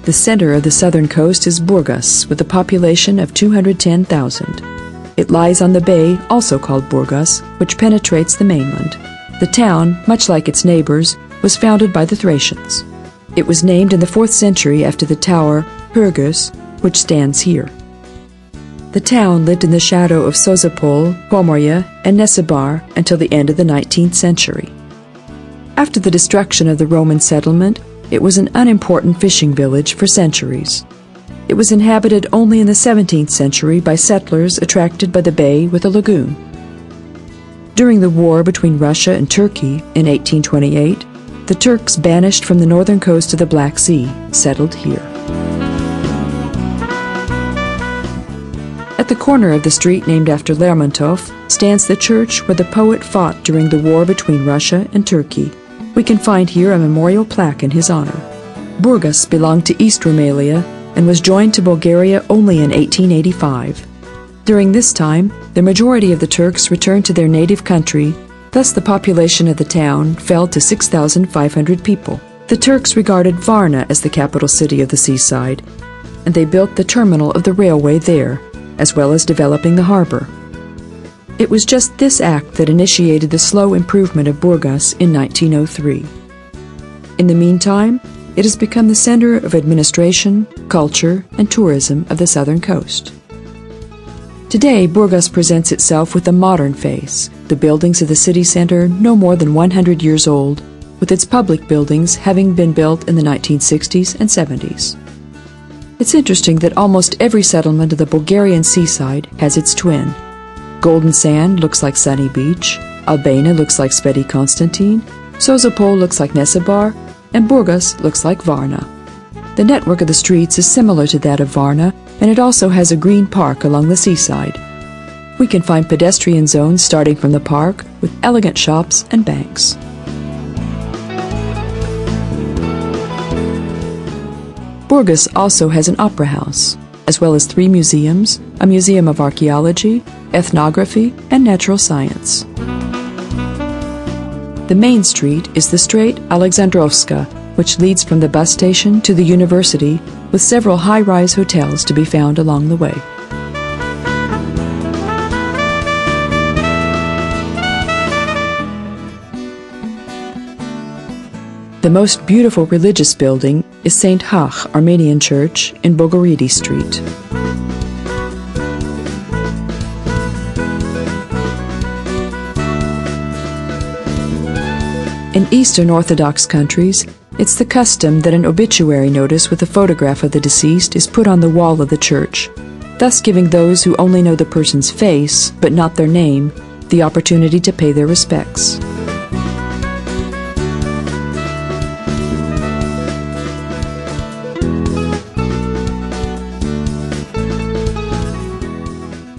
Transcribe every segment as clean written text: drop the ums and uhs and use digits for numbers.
The center of the southern coast is Burgas, with a population of 210,000. It lies on the bay, also called Burgas, which penetrates the mainland. The town, much like its neighbors, was founded by the Thracians. It was named in the 4th century after the tower Pyrgos, which stands here. The town lived in the shadow of Sozopol, Pomoria, and Nesebar until the end of the 19th century. After the destruction of the Roman settlement, it was an unimportant fishing village for centuries. It was inhabited only in the 17th century by settlers attracted by the bay with a lagoon. During the war between Russia and Turkey in 1828, the Turks banished from the northern coast of the Black Sea, settled here. At the corner of the street named after Lermontov stands the church where the poet fought during the war between Russia and Turkey. We can find here a memorial plaque in his honor. Burgas belonged to East Rumelia and was joined to Bulgaria only in 1885. During this time, the majority of the Turks returned to their native country, thus the population of the town fell to 6,500 people. The Turks regarded Varna as the capital city of the seaside, and they built the terminal of the railway there, as well as developing the harbor. It was just this act that initiated the slow improvement of Burgas in 1903. In the meantime, it has become the center of administration, culture, and tourism of the southern coast. Today, Burgas presents itself with a modern face, the buildings of the city center no more than 100 years old, with its public buildings having been built in the 1960s and 70s. It's interesting that almost every settlement of the Bulgarian seaside has its twin. Golden Sand looks like Sunny Beach, Albania looks like Sveti Constantine, Sozopol looks like Nesebar, and Burgas looks like Varna. The network of the streets is similar to that of Varna, and it also has a green park along the seaside. We can find pedestrian zones starting from the park with elegant shops and banks. Burgas also has an opera house, as well as 3 museums, a museum of archaeology, ethnography, and natural science. The main street is the Straight Alexandrovska, which leads from the bus station to the university, with several high-rise hotels to be found along the way. The most beautiful religious building is St. Hach Armenian Church in Bogoridi Street. In Eastern Orthodox countries, it's the custom that an obituary notice with a photograph of the deceased is put on the wall of the church, thus giving those who only know the person's face, but not their name, the opportunity to pay their respects.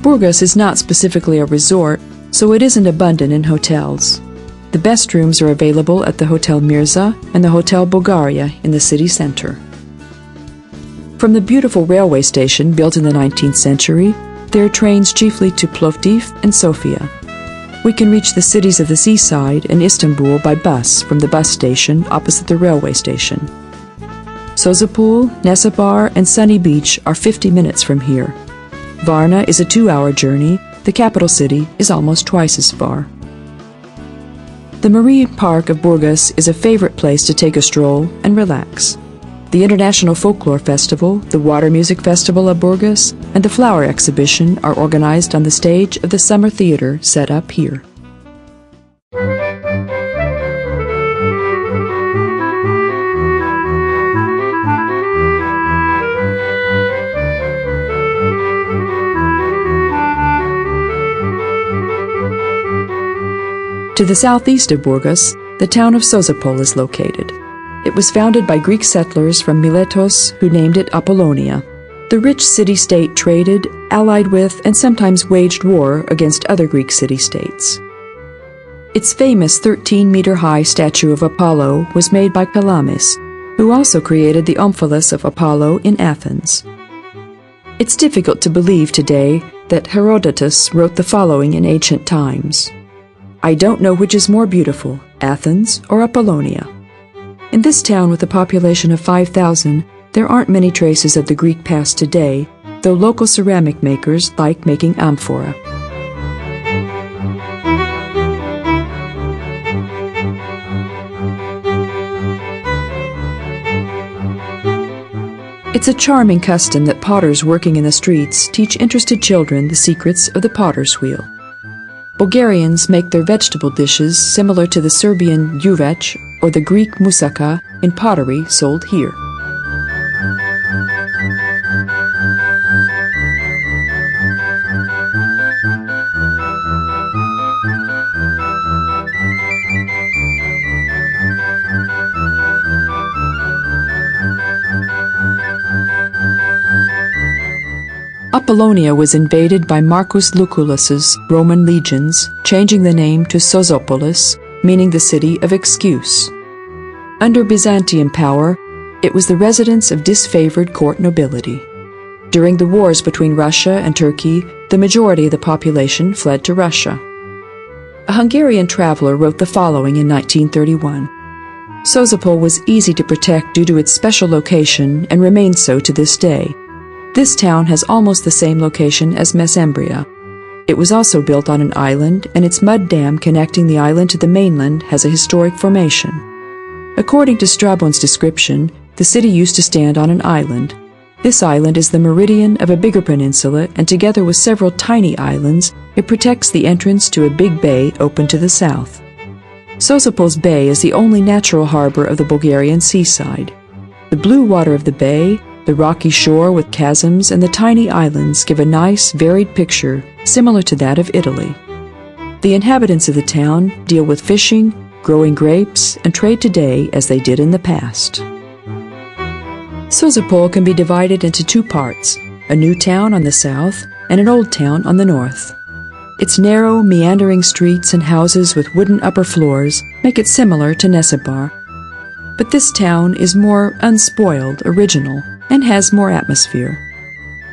Burgas is not specifically a resort, so it isn't abundant in hotels. The best rooms are available at the Hotel Mirza and the Hotel Bulgaria in the city center. From the beautiful railway station built in the 19th century, there are trains chiefly to Plovdiv and Sofia. We can reach the cities of the seaside and Istanbul by bus from the bus station opposite the railway station. Sozopol, Nesebar, and Sunny Beach are 50 minutes from here. Varna is a 2-hour journey. The capital city is almost twice as far. The Marine Park of Burgas is a favorite place to take a stroll and relax. The International Folklore Festival, the Water Music Festival of Burgas, and the Flower Exhibition are organized on the stage of the Summer Theater set up here. To the southeast of Burgas, the town of Sozopol is located. It was founded by Greek settlers from Miletos who named it Apollonia. The rich city-state traded, allied with, and sometimes waged war against other Greek city-states. Its famous 13-meter-high statue of Apollo was made by Calamis, who also created the Omphalos of Apollo in Athens. It's difficult to believe today that Herodotus wrote the following in ancient times: "I don't know which is more beautiful, Athens or Apollonia." In this town with a population of 5,000, There aren't many traces of the Greek past today, though local ceramic makers like making amphora. It's a charming custom that potters working in the streets teach interested children the secrets of the potter's wheel. Bulgarians make their vegetable dishes similar to the Serbian juvec or the Greek moussaka in pottery sold here. Apollonia was invaded by Marcus Lucullus's Roman legions, changing the name to Sozopolis, meaning the city of excuse. Under Byzantine power, it was the residence of disfavored court nobility. During the wars between Russia and Turkey, the majority of the population fled to Russia. A Hungarian traveler wrote the following in 1931. Sozopol was easy to protect due to its special location and remains so to this day. This town has almost the same location as Mesembria. It was also built on an island, and its mud dam connecting the island to the mainland has a historic formation. According to Strabon's description, the city used to stand on an island. This island is the meridian of a bigger peninsula, and together with several tiny islands, it protects the entrance to a big bay open to the south. Sozopol's Bay is the only natural harbor of the Bulgarian seaside. The blue water of the bay, the rocky shore with chasms, and the tiny islands give a nice, varied picture similar to that of Italy. The inhabitants of the town deal with fishing, growing grapes, and trade today as they did in the past. Sozopol can be divided into two parts, a new town on the south and an old town on the north. Its narrow, meandering streets and houses with wooden upper floors make it similar to Nesebar. But this town is more unspoiled, original, and has more atmosphere.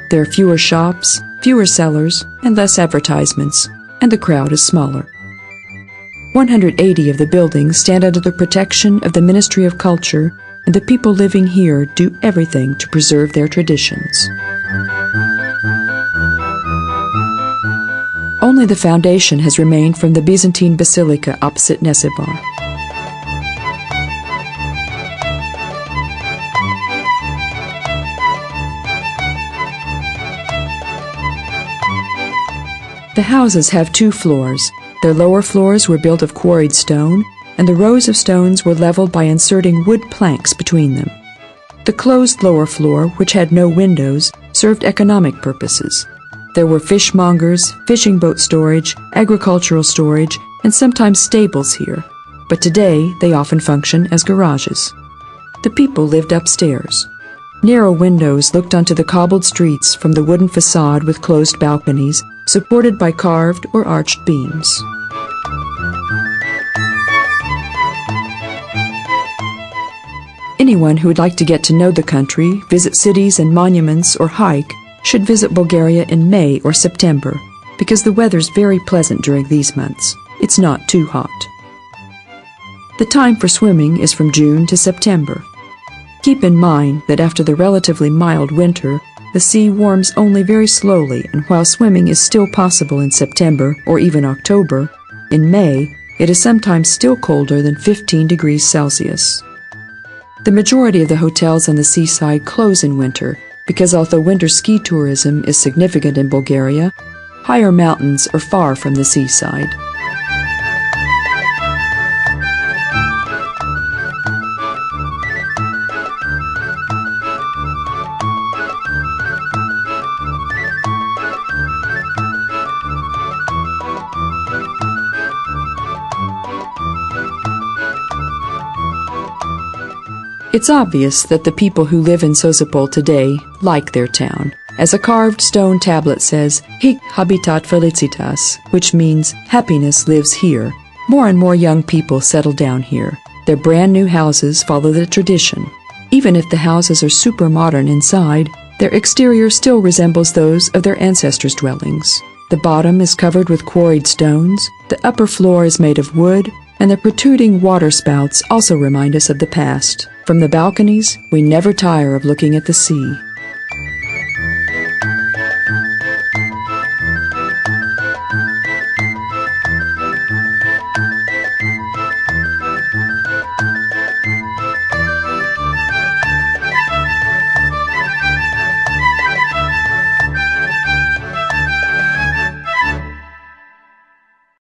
There are fewer shops, fewer sellers, and less advertisements, and the crowd is smaller. 180 of the buildings stand under the protection of the Ministry of Culture, and the people living here do everything to preserve their traditions. Only the foundation has remained from the Byzantine basilica opposite Nesebar. The houses have two floors. Their lower floors were built of quarried stone, and the rows of stones were leveled by inserting wood planks between them. The closed lower floor, which had no windows, served economic purposes. There were fishmongers, fishing boat storage, agricultural storage, and sometimes stables here, but today they often function as garages. The people lived upstairs. Narrow windows looked onto the cobbled streets from the wooden facade with closed balconies, supported by carved or arched beams. Anyone who would like to get to know the country, visit cities and monuments, or hike should visit Bulgaria in May or September, because the weather's very pleasant during these months. It's not too hot. The time for swimming is from June to September. Keep in mind that after the relatively mild winter, the sea warms only very slowly, and while swimming is still possible in September or even October, in May it is sometimes still colder than 15 degrees Celsius. The majority of the hotels on the seaside close in winter because although winter ski tourism is significant in Bulgaria, higher mountains are far from the seaside. It's obvious that the people who live in Sozopol today like their town, as a carved stone tablet says, Hic habitat felicitas, which means happiness lives here. More and more young people settle down here. Their brand new houses follow the tradition. Even if the houses are super modern inside, their exterior still resembles those of their ancestors' dwellings. The bottom is covered with quarried stones, the upper floor is made of wood, and the protruding water spouts also remind us of the past. From the balconies, we never tire of looking at the sea.